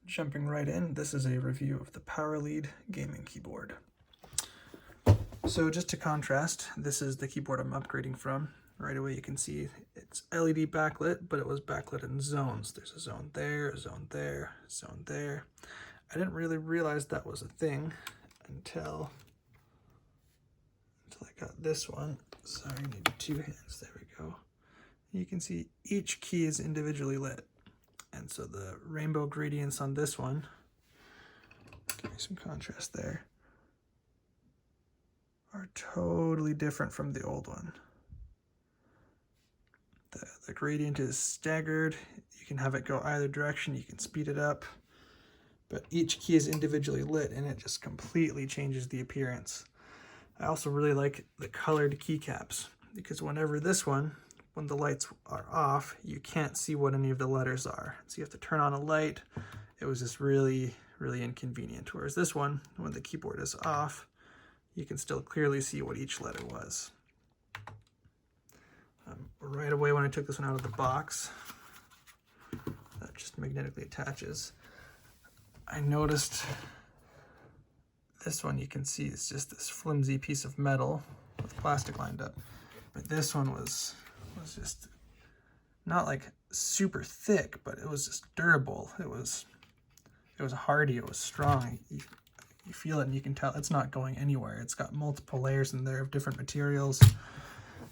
jumping right in, this is a review of the Powerlead gaming keyboard. So just to contrast, this is the keyboard I'm upgrading from. Right away you can see it's LED backlit, but it was backlit in zones. There's a zone there, a zone there, a zone there. I didn't really realize that was a thing until I got this one. Sorry, I need two hands. There we go. You can see each key is individually lit. And so the rainbow gradients on this one, give me some contrast there, are totally different from the old one. The gradient is staggered. You can have it go either direction. You can speed it up. But each key is individually lit and it just completely changes the appearance. I also really like the colored keycaps because whenever when the lights are off, you can't see what any of the letters are. So you have to turn on a light. It was just really, really inconvenient. Whereas this one, when the keyboard is off, you can still clearly see what each letter was. Right away when I took this one out of the box, that just magnetically attaches, I noticed this one, you can see it's just this flimsy piece of metal with plastic lined up. But this one was just not like super thick, but it was just durable. It was hardy, it was strong. You feel it and you can tell it's not going anywhere. It's got multiple layers in there of different materials.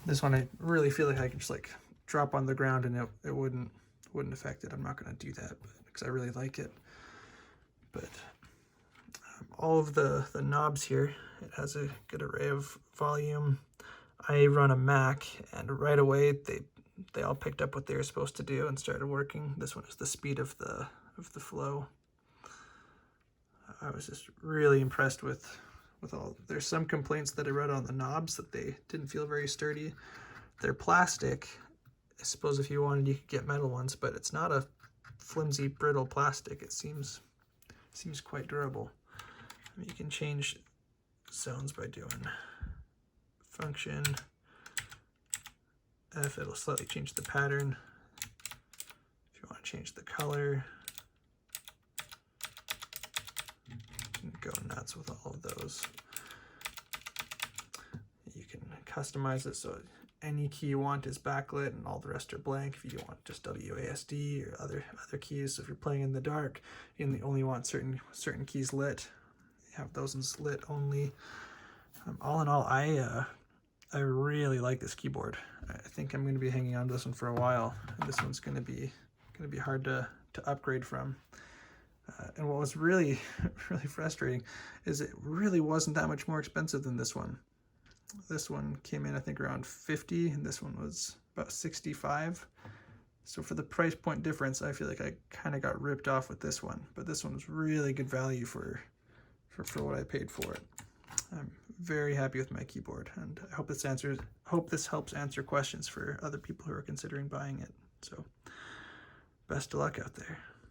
This one I really feel like I could just like drop on the ground and it wouldn't affect it. I'm not going to do that because I really like it. But all of the knobs here, it has a good array of volume. I run a Mac and right away they all picked up what they were supposed to do and started working. This one is the speed of the flow. I was just really impressed with all. There's some complaints that I read on the knobs that they didn't feel very sturdy. They're plastic. I suppose if you wanted you could get metal ones, but it's not a flimsy, brittle plastic. It seems quite durable. You can change zones by doing function F. It'll slightly change the pattern. If you want to change the color, you can go nuts with all of those. You can customize it so any key you want is backlit and all the rest are blank. If you want just WASD or other keys, so if you're playing in the dark, you only want certain keys lit. You have those ones lit only. All in all, I really like this keyboard. I think I'm going to be hanging on to this one for a while. And this one's going to be hard to upgrade from. And what was really frustrating is it really wasn't that much more expensive than this one. This one came in I think around 50 and this one was about 65. So for the price point difference, I feel like I kind of got ripped off with this one. But this one was really good value for what I paid for it. I'm very happy with my keyboard, and I hope this helps answer questions for other people who are considering buying it. So best of luck out there.